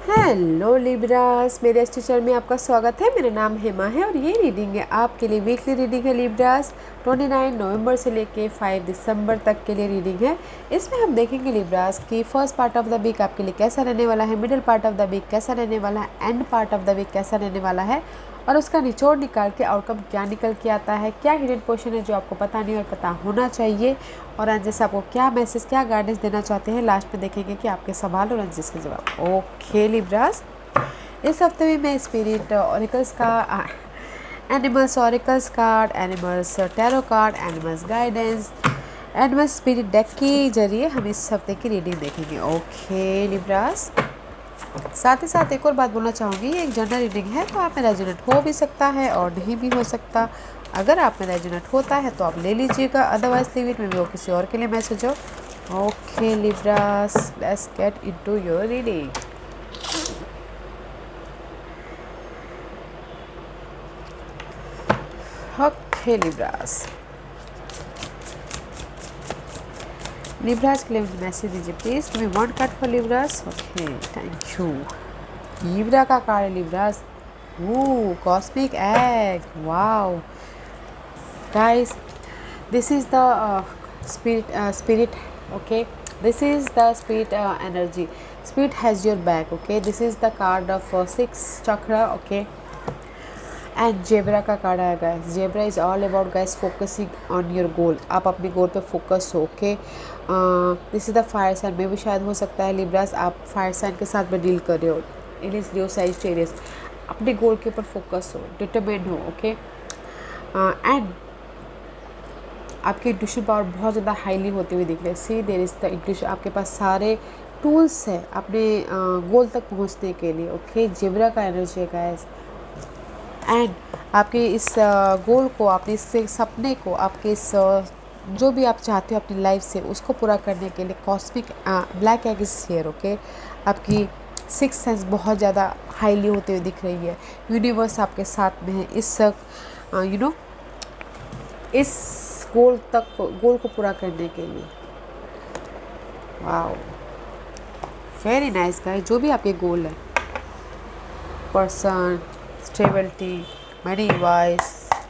Hello Libras, मेरे इस teacher में आपका स्वागत है। मेरा नाम हेमा है और ये रीडिंग है आपके लिए वीकली रीडिंग है लिब्रास। 29 नवंबर से लेके 5 दिसंबर तक के लिए रीडिंग है। इसमें हम देखेंगे लिब्रास कि first part of the week आपके लिए कैसा रहने वाला है, middle part of the week कैसा रहने वाला है, and part of the week कैसा रहने वाला है और उसका निचोड़ निकाल के आउटकम क्या निकल के आता है, क्या हिडन पोर्शन है जो आपको पता नहीं और पता होना चाहिए, और अंजस आपको क्या मैसेज क्या गाइडेंस देना चाहते हैं। लास्ट में देखेंगे कि आपके सवाल और अंजस के जवाब। ओके लिब्रास, इस हफ्ते में मैं स्पिरिट ऑरिकल्स का animals auricles card, animals tarot card, animals guidance, animals spirit deck के जरिए हम इस हफ्ते की रीडिंग देखेंगे। ओके लिब्रास, साथ ही साथ एक और बात बोलना चाहूँगी, ये एक जनरल रीडिंग है तो आप में रेजोनेट हो भी सकता है और नहीं भी हो सकता। अगर आप में रेजोनेट होता है तो आप ले लीजिएगा, अदरवाइज लीव इट, में वो किसी और के लिए मैसेज हो। Okay Libras, let's get into your reading. Okay Libras, Libras के लिए मुझे मैसेज दीजिए please. Give me one card for Libras. Okay, thank you. Libra का कार्ड है Libras. Cosmic egg, wow guys, this is the spirit, okay, this is the spirit energy. Spirit has your back, okay. This is the card of 6 chakra, okay. And zebra का card आया guys. Zebra is all about guys focusing on your goal. आप अपने goal पे focus हो, okay. This is the fire sign, में भी शायद हो सकता है लिब्रास आप फायर साइन के साथ में डील कर रहे हो। इन इज लियो सैजिटेरियस, अपने गोल के ऊपर फोकस हो, डिटरमाइंड हो, ओके। एंड आपकी इंट्यूशन पावर बहुत ज़्यादा हाईली होती हुई दिख रही है। सी देयर इज़ द इंट्यूशन, आपके पास सारे टूल्स हैं अपने गोल तक पहुंचने के लिए, ओके। जेब्रा का एनर्जी है गाइस। एंड आपके इस गोल को, आपने इस सपने को, आपके इस जो भी आप चाहते हो अपनी लाइफ से, उसको पूरा करने के लिए cosmic black egg is here, okay. आपकी सिक्स सेंस बहुत ज़्यादा हाईली होते हुए दिख रही है। यूनिवर्स आपके साथ में है इस इस गोल को पूरा करने के लिए। Wow, very nice guys. जो भी आपके गोल है, person, stability, money wise,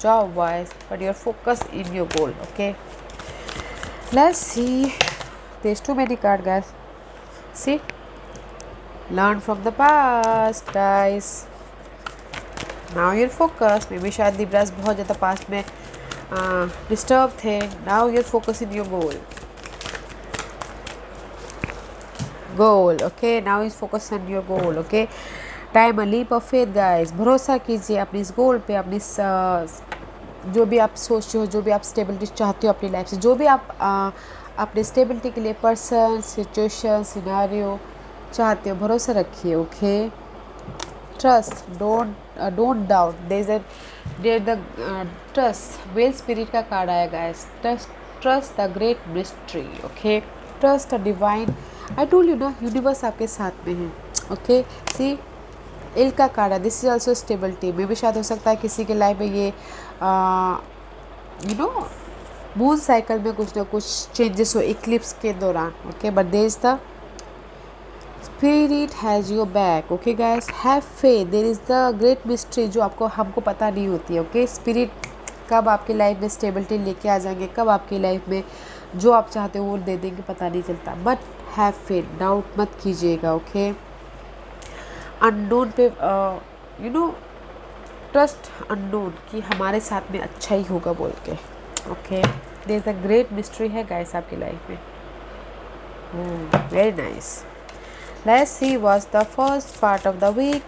job wise, but you're focused in your goal, okay. Let's see, there's too many cards guys. See, learn from the past guys. Now you're focused. maybe शायद Libras बहुत ज़्यादा past में disturb थे। Now you're focused in your goal, okay. Now is focus on your goal, okay. Time a leap of faith guys. भरोसा कीजिए अपनी इस गोल पे, अपनी जो भी आप सोचते हो, जो भी आप स्टेबिलिटी चाहते हो अपनी लाइफ से, जो भी आप अपने स्टेबिलिटी के लिए पर्सन, सिचुएशन, सिनेरियो चाहते हो, भरोसा रखिए, okay. Trust, don't doubt, there the trust, well spirit का कार्ड आया guys. Trust the great mystery, okay. Trust the divine, I told you ना, यूनिवर्स आपके साथ में है, ओके। सी, एल का कार्ड है। दिस इज ऑल्सो स्टेबिलिटी, में भी शायद हो सकता है किसी के लाइफ में ये मून साइकिल में कुछ ना कुछ चेंजेस हो इक्लिप्स के दौरान, okay. But there is the spirit has your back, okay guys. Have faith, there is the great mystery जो हमको पता नहीं होती है, ओके। स्पिरिट कब आपकी लाइफ में स्टेबिलिटी लेके आ जाएंगे, कब आपकी लाइफ में जो आप चाहते हो वो दे देंगे, पता नहीं चलता। बट हैव फेथ, डाउट मत कीजिएगा, ओके। अननोन पे ट्रस्ट अननोन कि हमारे साथ में अच्छा ही होगा बोल के, okay. There is a great mystery है गाइस आपकी लाइफ में। Very nice. Let's see what's the first part of the week,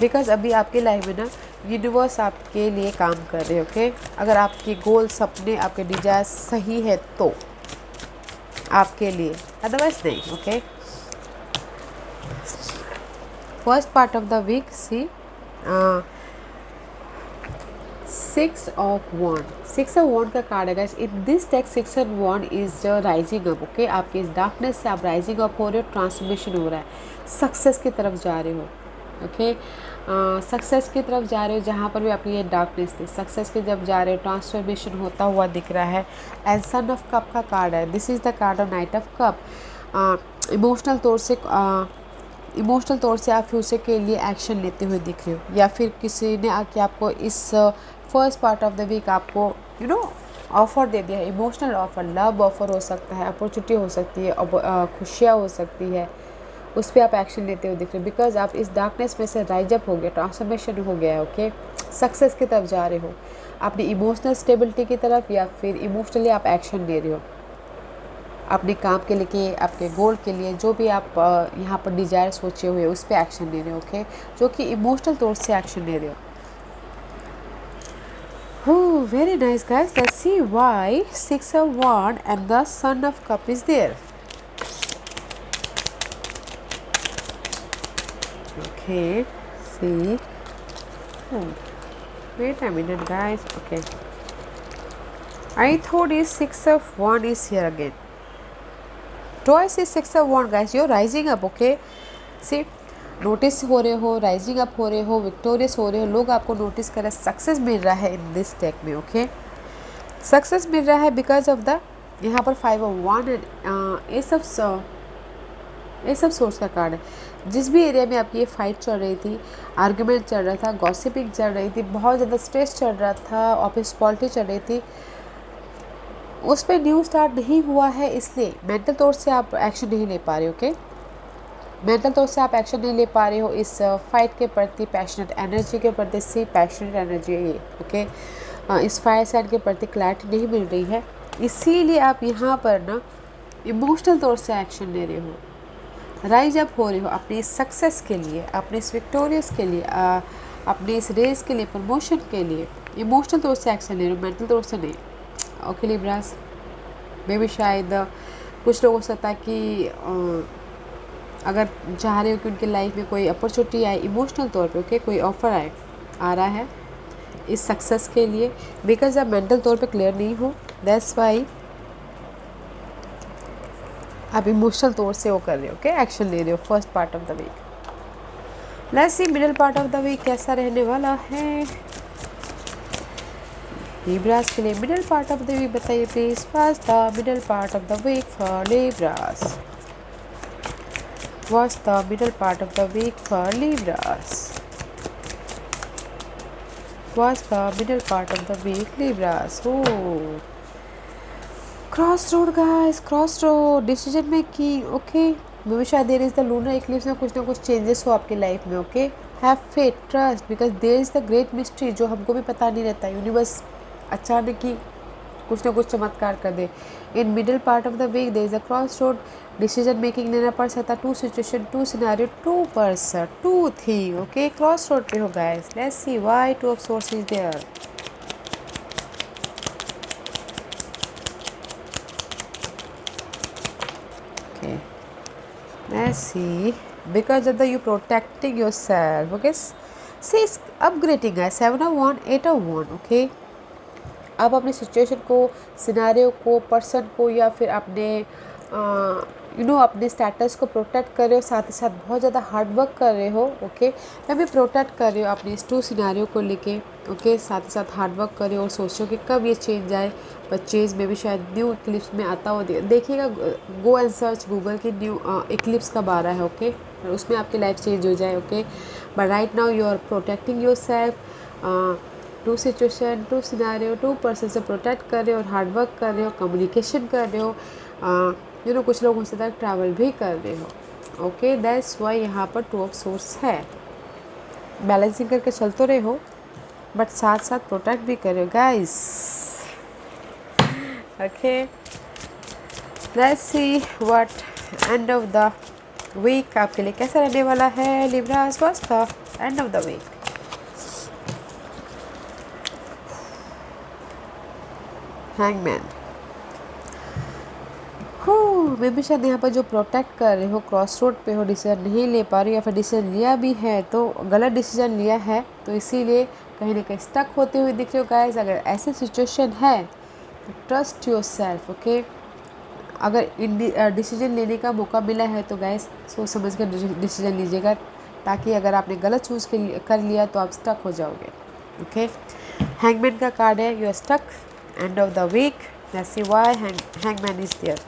because अभी आपकी लाइफ में ना यूनिवर्स आपके लिए काम कर रहे हैं, ओके। अगर आपके गोल, सपने, आपके डिजायर सही है तो आपके लिए, अदरवाइज नहीं, okay. First part of the week, see, 6 of Wand, 6 of Wand का कार्ड है guys. In this take 6 of Wand is rising up, okay. आपके इस डार्कनेस से आप राइजिंग अप हो रहे हो, ट्रांसफॉर्मेशन हो रहा है, सक्सेस की तरफ जा रहे हो, ओके। सक्सेस की तरफ जा रहे हो, जहाँ पर भी आपकी ये डार्कनेस थी, सक्सेस की जब जा रहे हो, ट्रांसफॉर्मेशन होता हुआ दिख रहा है। एंड सन ऑफ कप का कार्ड है। This is the card of night of cup. Emotional तौर से इमोशनल तौर से आप फ्यूचर के लिए एक्शन लेते हुए दिख रहे हो, या फिर किसी ने आके आपको इस first part of the week आपको ऑफ़र दे दिया है, इमोशनल ऑफ़र, लव ऑफ़र हो सकता है, अपॉर्चुनिटी हो सकती है, खुशियाँ हो सकती है, उस पर आप एक्शन लेते हुए दिख रहे हो। बिकॉज आप इस डार्कनेस में से राइज अप हो गया, ट्रांसफॉर्मेशन हो गया है। ओके, सक्सेस की तरफ जा रहे हो, अपनी इमोशनल स्टेबिलिटी की तरफ, या फिर इमोशनली आप एक्शन ले रहे हो अपने काम के लिए, आपके गोल के लिए, जो भी आप यहाँ पर डिज़ायर सोचे हुए उस पर एक्शन ले रहे हो। ओके, जो कि इमोशनल तौर से एक्शन ले रहे हो। Oh, very nice, guys. Let's see why Six of Wands and the Son of Cup is there. Okay, see. Wait a minute, guys. Okay. I thought is Six of Wands is here again. Twice is Six of Wands, guys. You're rising up, okay? See, notice हो रहे हो, rising up हो रहे हो, victorious हो रहे हो, लोग आपको नोटिस कर रहे हैं, सक्सेस मिल रहा है इन दिस टेक में। ओके, सक्सेस मिल रहा है बिकॉज ऑफ द यहाँ पर 5 of Wands एंड ये सब सोर्स का कार्ड है। जिस भी एरिया में आपकी ये फाइट चल रही थी, आर्ग्यूमेंट चल रहा था, गॉसिपिंग चल रही थी, बहुत ज़्यादा स्ट्रेस चल रहा था, ऑफिस पॉलिटिक्स चल रही थी, उस पर न्यू स्टार्ट नहीं हुआ है, इसलिए मेंटल तौर से आप एक्शन नहीं ले पा रहे। ओके, मेंटल तौर से आप एक्शन नहीं ले पा रहे हो इस फाइट के प्रति, पैशनेट एनर्जी के प्रति। सी पैशनेट एनर्जी है ये। ओके, इस फायर साइड के प्रति क्लैरिटी नहीं मिल रही है, इसीलिए आप यहाँ पर ना इमोशनल तौर से एक्शन ले रहे हो, राइज अप हो रहे हो अपनी सक्सेस के लिए, अपने इस विक्टोरियस के लिए, अपने इस रेस के लिए, प्रमोशन के लिए इमोशनल तौर से एक्शन ले रहे हो, मेंटल तौर से नहीं। ओके लिब्रास, मे भी शायद कुछ लोगों से था कि अगर चाह रहे हो कि उनकी लाइफ में कोई अपॉर्चुनिटी आए इमोशनल तौर पे, ओके, कोई ऑफ़र आ रहा है इस सक्सेस के लिए, बिकॉज आप मेंटल तौर पे क्लियर नहीं हो, दैट्स वाई आप इमोशनल तौर से वो कर रहे हो, ओके, एक्शन ले रहे हो first part of the week. Let's see middle part of the week कैसा रहने वाला है लिब्रास के लिए। Middle part of the week बताइए please, what's the middle part of the week for Libras. What's the middle part of the week for Libras? What's the middle part of the week, Libras? Oh, crossroad, guys, crossroad, decision making. Okay, maybe शायद there is the lunar eclipse में कुछ ना कुछ changes हो आपकी life में। Okay, have faith, trust, because there is the great mystery जो हमको भी पता नहीं रहता, यूनिवर्स अचानक ही कुछ ना कुछ चमत्कार कर दे। In middle part of the week there is a cross road, decision making लेना पड़ सकता, 2 situation, 2 scenario, 2 person, 2 thing. Okay, cross road पे हो guys. Let's see why 2 of swords is there. Okay, let's see because of the you protecting yourself. Okay, see upgrading है 7 of Wands, 8 of Wands। Okay, आप अपनी situation को, scenario को, person को, या फिर अपने अपने स्टेटस को प्रोटेक्ट कर रहे हो, साथ ही साथ बहुत ज़्यादा हार्ड वर्क कर रहे हो। ओके, मैं भी प्रोटेक्ट कर रहे हो अपने इस 2 सिनेरियो को लेके। ओके, साथ ही साथ हार्ड वर्क कर रहे हो और सोच रहे हो कि कब ये चेंज आए, पर चेंज में भी शायद न्यू इक्लिप्स में आता हो। देखिएगा, गो एंड सर्च गूगल की न्यू इक्लिप्स कब आ रहा है। ओके, उसमें आपकी लाइफ चेंज हो जाए। Okay, but right now you are protecting your self, 2 situation, 2 scenario, 2 person से प्रोटेक्ट कर रहे हो और हार्ड वर्क कर रहे हो, कम्युनिकेशन कर रहे हो, कुछ लोगों से तक ट्रैवल भी कर रहे हो। ओके, दैट्स वाई यहाँ पर 2 ऑफ सोर्स है। बैलेंसिंग करके चलते रहे हो, बट साथ साथ प्रोटेक्ट भी कर रहे हो guys. Okay, let's see what end of the week आपके लिए कैसा रहने वाला है Libras. What's the end of the week. Hangman, मे भी शायद यहाँ पर जो प्रोटेक्ट कर रहे हो, क्रॉस रोड पे हो, डिसीजन नहीं ले पा रहे हो, या फिर डिसीजन लिया भी है तो गलत डिसीजन लिया है, तो इसीलिए कहीं ना कहीं स्टक होते हुए दिख रहे हो गाइस। अगर ऐसी सिचुएशन है तो ट्रस्ट योर सेल्फ। ओके, अगर डिसीजन लेने का मौका मिला है तो गाइस सोच समझ कर डिसीजन लीजिएगा, ताकि अगर आपने गलत चूज़ कर लिया तो आप स्टक हो जाओगे। ओके, हैंगमैन का कार्ड है, you are stuck end of the week. Let's see why hangman is there.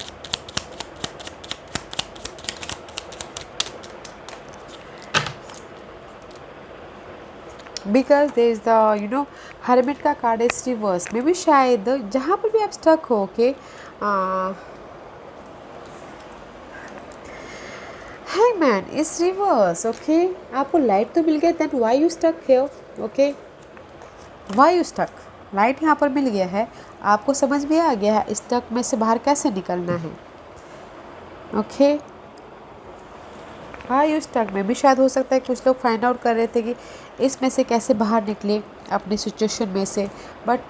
Because there is the hermit का card is reverse. May be शायद जहाँ पर भी आप स्टक हो, okay, hangman is reverse, okay. आपको लाइट तो मिल गया, then why you stuck here, okay, why you stuck. Light यहाँ पर मिल गया है, आपको समझ में आ गया है स्टक में से बाहर कैसे निकलना है, ओके। हाँ, यू स्टक में भी शायद हो सकता है कुछ लोग फाइंड आउट कर रहे थे कि इसमें से कैसे बाहर निकले अपनी सिचुएशन में से, बट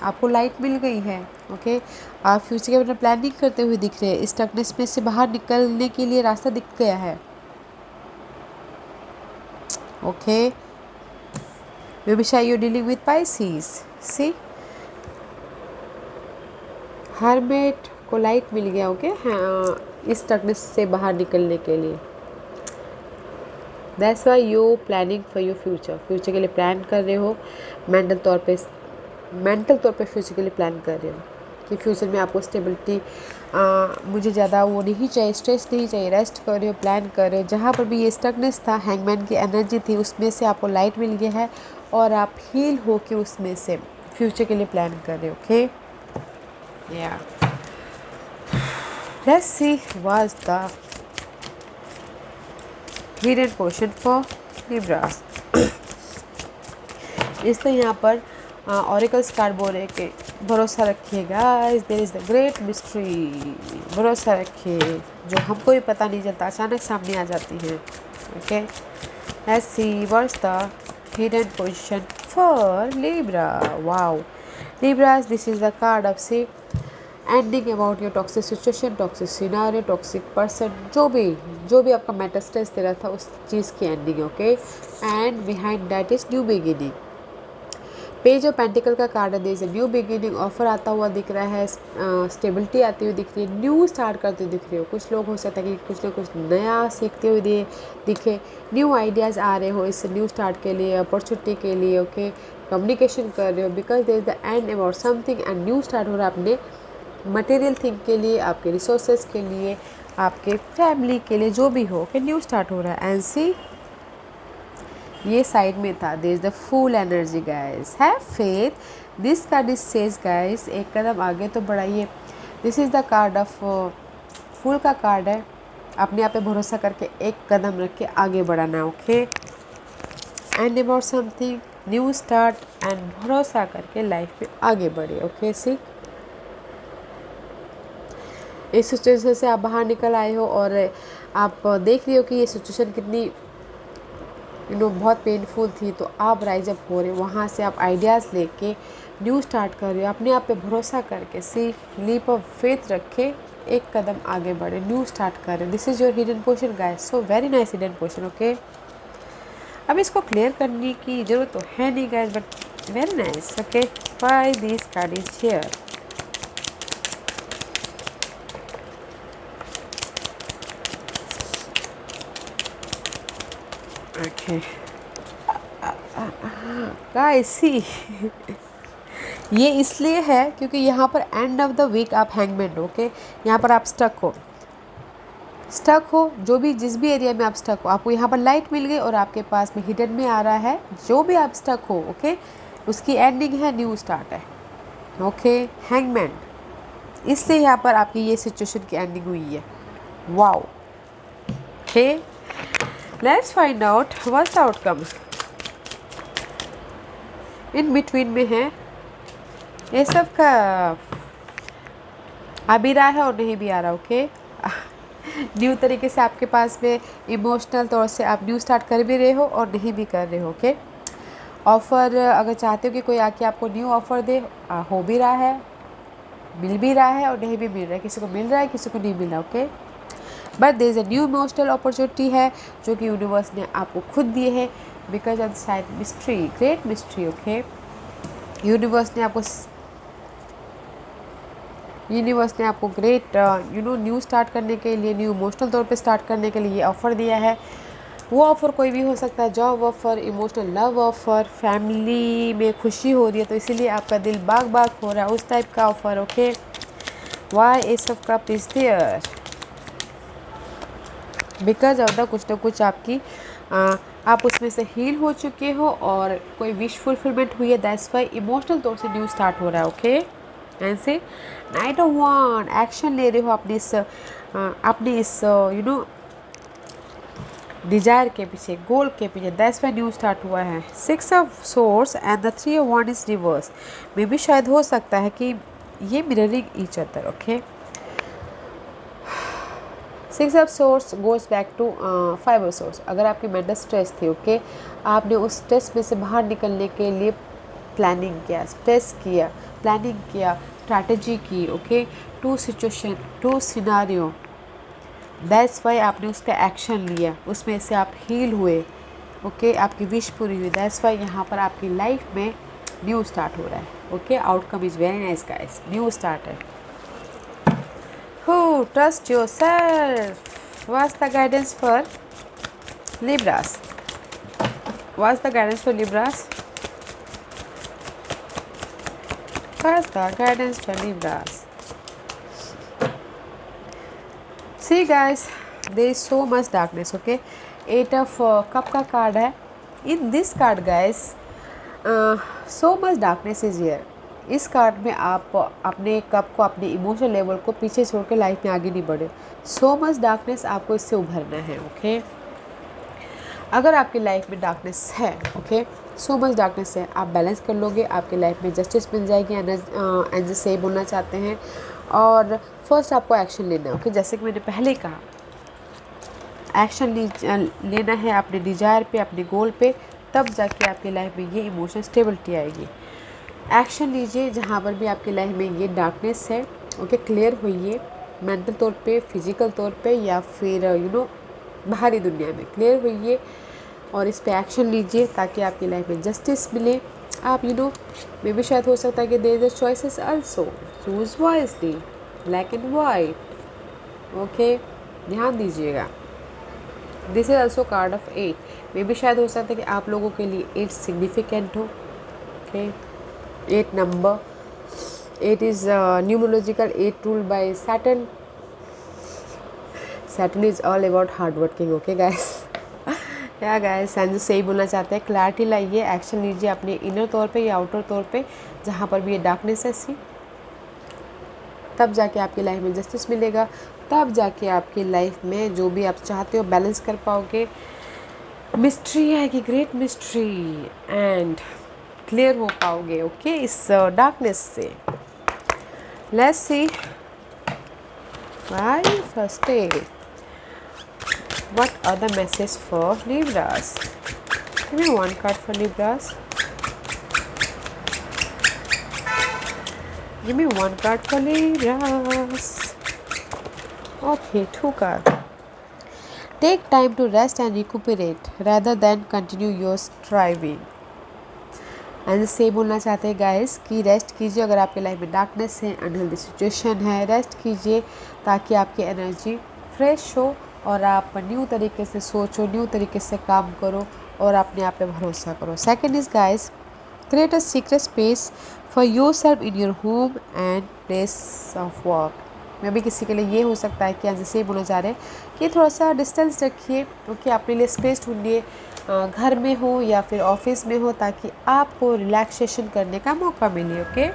आपको लाइट मिल गई है, ओके। आप फ्यूचर के बारे में प्लानिंग करते हुए दिख रहे हैं, स्टकनेस में से बाहर निकलने के लिए रास्ता दिख गया है, ओके। मे बी शायद you dealing with Pisces, see hermit को लाइट मिल गया, ओके, हाँ, इस स्टकनेस से बाहर निकलने के लिए। That's why you planning for your future, future के लिए प्लान कर रहे हो, मेंटल तौर पे फ्यूचर के लिए प्लान कर रहे हो कि फ्यूचर में आपको स्टेबिलिटी, मुझे ज़्यादा वो नहीं चाहिए, स्ट्रेस नहीं चाहिए, रेस्ट कर रहे हो, प्लान कर रहे हो। जहाँ पर भी ये स्टकनेस था, हैंगमैन की एनर्जी थी, उसमें से आपको लाइट मिल गया है और आप हील हो के उसमें से फ्यूचर के लिए प्लान कर रहे हो, ओके। या let's see what's the hidden portion for Libras. इसलिए यहाँ पर ऑरिकल्स कार्ड बोल रहे कि भरोसा रखिए guys, there is the great mystery, भरोसा रखिए, जो हमको भी पता नहीं चलता, अचानक सामने आ जाती हैं, okay. Let's see what's the hidden position for Libra. Wow Libras, this is the card of see ending about your toxic situation, toxic scenario, toxic person, जो भी आपका मेंटल स्ट्रेस दे रहा था उस चीज़ की ending, okay. And behind that is new beginning. Page of pentacle का card है, there is a new beginning, offer आता हुआ दिख रहा है, स्टेबिलिटी आती हुई दिख रही है, न्यू स्टार्ट करते हुए दिख रहे हो। कुछ लोग हो सकता है कि कुछ ना कुछ नया सीखते हुए दिखे, न्यू आइडियाज़ आ रहे हो इस न्यू स्टार्ट के लिए, अपॉर्चुनिटी के लिए, ओके। कम्युनिकेशन कर रहे हो because there is the end about something and new start हो रहा है अपने मटेरियल थिंग के लिए, आपके रिसोर्सेज के लिए, आपके फैमिली के लिए, जो भी हो, कि न्यू स्टार्ट हो रहा है। एंड सी ये साइड में था, there is the full energy guys, have faith, this card is says guys, एक कदम आगे तो बढ़ाइए। This is the card of full का कार्ड है, अपने आप पे भरोसा करके एक कदम रख के आगे बढ़ाना, okay. And about something new start and भरोसा करके लाइफ में आगे बढ़े, ओके। सी इस सिचुएशन से आप बाहर निकल आए हो और आप देख रहे हो कि ये सिचुएशन कितनी बहुत पेनफुल थी, तो आप राइज अप हो रहे हो, वहाँ से आप आइडियाज़ लेके न्यू स्टार्ट कर रहे हो, अपने आप पे भरोसा करके, सी लीप ऑफ फेथ रखे एक कदम आगे बढ़े, न्यू स्टार्ट कर रहे हो। This is your hidden portion guys, so very nice hidden portion, okay. अब इसको क्लियर करने की ज़रूरत तो है नहीं guys, but very nice, okay. Why this card is here, okay guys see ये इसलिए है क्योंकि यहाँ पर एंड ऑफ द वीक आप हैंगमैन, ओके। यहाँ पर आप स्टक हो, जो भी जिस भी एरिया में आप स्टक हो, आपको यहाँ पर लाइट मिल गई और आपके पास में हिडन में आ रहा है, जो भी आप स्टक हो, ओके, उसकी एंडिंग है, न्यू स्टार्ट है, ओके। हैंगमैन, इसलिए यहाँ पर आपकी ये सिचुएशन की एंडिंग हुई है। Wow, okay, let's find out what's the outcome. In between में है, ये सब का आ भी रहा है और नहीं भी आ रहा, ओके। न्यू तरीके से आपके पास में इमोशनल तौर से आप न्यू स्टार्ट कर भी रहे हो और नहीं भी कर रहे हो, ओके। ऑफ़र अगर चाहते हो कि कोई आके आपको न्यू ऑफ़र दे, हो भी रहा है, मिल भी रहा है और नहीं भी मिल रहा है, किसी को मिल रहा है, किसी को नहीं मिल रहा, okay. But there is a new emotional opportunity है जो कि यूनिवर्स ने आपको खुद दिए है, because of side mystery, great mystery, okay. Universe ने आपको ग्रेट न्यू स्टार्ट करने के लिए, न्यू इमोशनल तौर पे स्टार्ट करने के लिए ये ऑफ़र दिया है। वो ऑफ़र कोई भी हो सकता है, job offer, emotional love offer, family में खुशी हो रही है तो इसीलिए आपका दिल बाग बाग हो रहा है, उस टाइप का offer, okay. Why ace of cup is there, because of the कुछ ना कुछ आपकी आप उसमें से हील हो चुके हो और कोई विश फुलफिलमेंट हुई है, दैट्स वाई इमोशनल तौर से न्यू स्टार्ट हो रहा है। ओके, ऐसे नाइट ऑफ वन एक्शन ले रहे हो अपनी इस डिजायर के पीछे, गोल के पीछे, दैट्स वाई न्यू स्टार्ट हुआ है। 6 of swords and the 3 of वन इज रिवर्स। मे भी शायद हो सकता है कि ये mirroring each other. Okay, 6 of swords goes back to 5 of swords. अगर आपकी मेंटल स्ट्रेस थी, ओके, आपने उस स्ट्रेस में से बाहर निकलने के लिए प्लानिंग किया, स्ट्रेस किया, प्लानिंग किया, स्ट्रैटेजी की। Okay, 2 situation, 2 scenario, that's why आपने उसका एक्शन लिया, उसमें से आप हील हुए। ओके, आपकी विश पूरी हुई, दैट्स वाई यहाँ पर आपकी लाइफ में न्यू स्टार्ट हो रहा है। Okay, outcome is very nice guys, new start है। Who trust yourself? What's the guidance for Libras? What's the guidance for Libras? What's the guidance for Libras? See guys, there is so much darkness. Okay, 8 of cup का card है. In this card guys, so much darkness is here. इस card में आप अपने cup को, अपने emotional level को पीछे छोड़ के लाइफ में आगे नहीं बढ़े। सो मच डार्कनेस, आपको इससे उभरना है। ओके, अगर आपकी लाइफ में डार्कनेस है, ओके, सो मच डार्कनेस है, आप बैलेंस कर लोगे, आपकी लाइफ में जस्टिस मिल जाएगी। एनर्जी से बोलना चाहते हैं। और फर्स्ट आपको एक्शन लेना है। ओके, जैसे कि मैंने पहले कहा, एक्शन लेना है अपने डिजायर पे, अपने गोल पे, तब जाके आपकी लाइफ में ये इमोशनल स्टेबिलिटी आएगी। एक्शन लीजिए जहाँ पर भी आपकी लाइफ में ये डार्कनेस है। ओके, क्लियर होइए, मेंटल तौर पे, फिजिकल तौर पे, या फिर बाहरी दुनिया में क्लियर होइए और इस पे एक्शन लीजिए ताकि आपकी लाइफ में जस्टिस मिले। आप मे भी शायद हो सकता है कि there is choices also, choose wisely, black and white. Okay, ध्यान दीजिएगा। This is also card of 8। मे भी शायद हो सकता है कि आप लोगों के लिए 8 सिग्निफिकेंट हो। Okay, 8 number, 8 is numerological 8 ruled by Saturn. Saturn is all about hard working. Okay guys, या गाइस, संजू सही बोलना चाहते हैं। क्लैरिटी लाइए, एक्शन लीजिए अपने इनर तौर पे या आउटर तौर पे जहाँ पर भी ये डार्कनेस है, सी तब जाके आपकी लाइफ में जस्टिस मिलेगा, तब जाके आपकी लाइफ में जो भी आप चाहते हो बैलेंस कर पाओगे। मिस्ट्री आएगी, ग्रेट मिस्ट्री, एंड क्लियर हो पाओगे। ओके, इस डार्कनेस से। Let's see why first day, what are the message for Libras? Give me one card for Libras, give me one card for Libras. Okay, 2 card. Take time to rest and recuperate rather than continue your striving। End से बोलना चाहते हैं guys कि rest कीजिए अगर आपके life में darkness है, अनहेल्दी सिचुएशन है, रेस्ट कीजिए ताकि आपकी एनर्जी फ्रेश हो और आप न्यू तरीके से सोचो, न्यू तरीके से काम करो और अपने आप पे भरोसा करो। Second is guys, create a secret space for yourself in your home and place of work. मे भी किसी के लिए ये हो सकता है कि जैसे ही बोलना चाह रहे हैं कि थोड़ा सा डिस्टेंस रखिए। ओके, अपने लिए स्पेस ढूंढिए, घर में हो या फिर ऑफिस में हो, ताकि आपको रिलैक्सेशन करने का मौका मिले। Okay,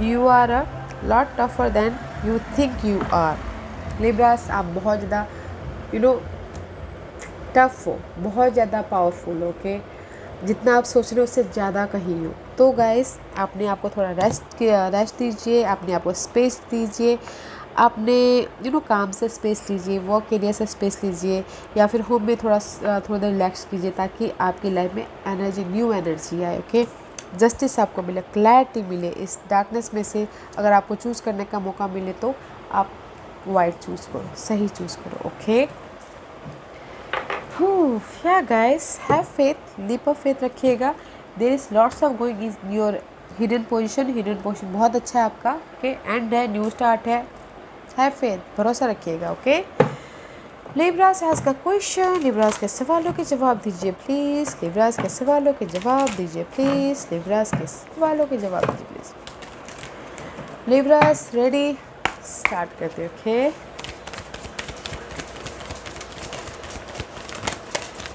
you are a lot tougher than you think you are. Libras, आप बहुत ज़्यादा टफ हो, बहुत ज़्यादा पावरफुल। ओके, जितना आप सोच रहे हो उससे ज़्यादा कहीं हो। तो गाइस, अपने आप को थोड़ा रेस्ट दीजिए, अपने आप को स्पेस दीजिए, अपने काम से स्पेस लीजिए, वर्क एरिया से स्पेस लीजिए, या फिर होम में थोड़ा देर रिलैक्स कीजिए ताकि आपकी लाइफ में एनर्जी, न्यू एनर्जी आए। ओके, जस्टिस आपको मिले, क्लैरिटी मिले। इस डार्कनेस में से अगर आपको चूज़ करने का मौका मिले तो आप वाइट चूज़ करो, सही चूज़ करो। ओके, या guys, have faith, leap of faith रखिएगा। There is lots of going in your hidden position बहुत अच्छा है आपका। ओके, एंड है, न्यू स्टार्ट है, हैव फेथ, भरोसा रखिएगा। ओके, लिब्रास आज का क्वेश्चन, लिब्रास के सवालों के जवाब दीजिए प्लीज़, लिब्रास के सवालों के जवाब दीजिए प्लीज़, लिब्रास के सवालों के जवाब दीजिए प्लीज़। लिब्रास रेडी, स्टार्ट करते हैं। Okay,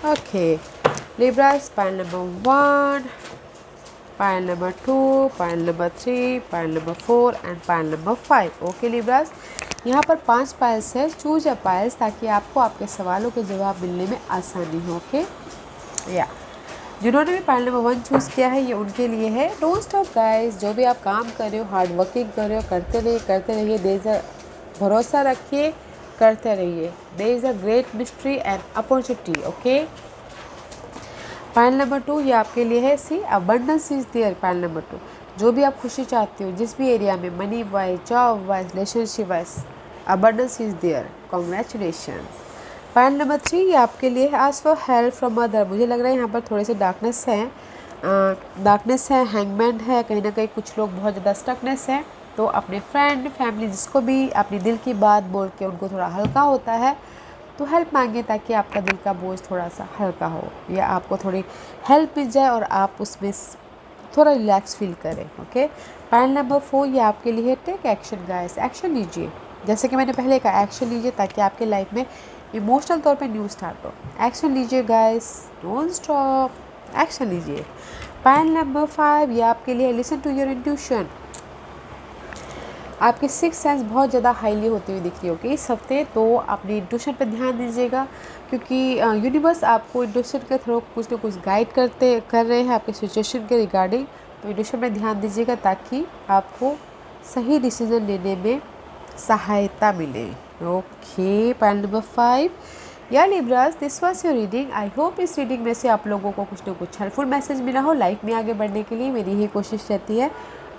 Okay, Libras, pile number 1, pile number 2, pile number 3, pile number 4 and pile number 5. Okay Libras, यहाँ पर 5 पाइल्स है. चूज अ पाइल्स ताकि आपको आपके सवालों के जवाब मिलने में आसानी हो. ओके या जिन्होंने भी पाइल नंबर 1 चूज़ किया है ये उनके लिए है. डोंट स्टॉप गाइस, जो भी आप काम कर रहे हो, हार्ड वर्किंग कर रहे हो, करते रहिए. देयर इज अ भरोसा रखिए, करते रहिए. There is a great mystery and opportunity. Okay, pile number 2 ये आपके लिए है. See abundance is there. Pile number 2, जो भी आप खुशी चाहते हो जिस भी एरिया में, money wise, job wise, relationship wise, abundance is there. Congratulations. Pile number 3 ये आपके लिए है. Ask for help from mother. मुझे लग रहा है यहाँ पर थोड़े से डार्कनेस है, हैंगमैन है, कहीं ना कहीं कुछ लोग बहुत ज़्यादा स्टकनेस है. तो अपने फ्रेंड, फैमिली, जिसको भी अपनी दिल की बात बोल के उनको थोड़ा हल्का होता है तो हेल्प मांगे ताकि आपका दिल का बोझ थोड़ा सा हल्का हो, या आपको थोड़ी हेल्प मिल जाए और आप उसमें थोड़ा रिलैक्स फील करें. ओके, पाइल नंबर 4 ये आपके लिए है. Take action guys. एक्शन लीजिए. जैसे कि मैंने पहले कहा, एक्शन लीजिए ताकि आपके लाइफ में इमोशनल तौर पे न्यू स्टार्ट हो. एक्शन लीजिए गाइस, डोंट स्टॉप, एक्शन लीजिए. पाइल नंबर 5 ये आपके लिए. Listen to your intuition. आपकी सिक्स सेंस बहुत ज़्यादा हाईली होती हुई दिख रही होगी इस हफ्ते, तो अपनी इंट्यूशन पर ध्यान दीजिएगा क्योंकि यूनिवर्स आपको इंट्यूशन के थ्रू कुछ ना कुछ गाइड कर रहे हैं आपके सिचुएशन के रिगार्डिंग. तो इंट्यूशन पर ध्यान दीजिएगा ताकि आपको सही डिसीजन लेने में सहायता मिले. ओके, पॉइंट नंबर 5 या Libras, this was your reading. I hope इस रीडिंग में से आप लोगों को कुछ ना कुछ हेल्पफुल मैसेज मिला हो. लाइफ में आगे बढ़ने के लिए मेरी यही कोशिश रहती है.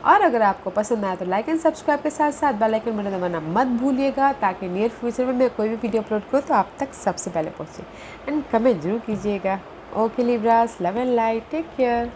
और अगर आपको पसंद आया तो लाइक एंड सब्सक्राइब के साथ साथ बेल आइकन बटन दबाना मत भूलिएगा ताकि नियर फ्यूचर में मैं कोई भी वीडियो अपलोड करूँ तो आप तक सबसे पहले पहुँचे. एंड कमेंट जरूर कीजिएगा. Okay Libras, love and light, take care.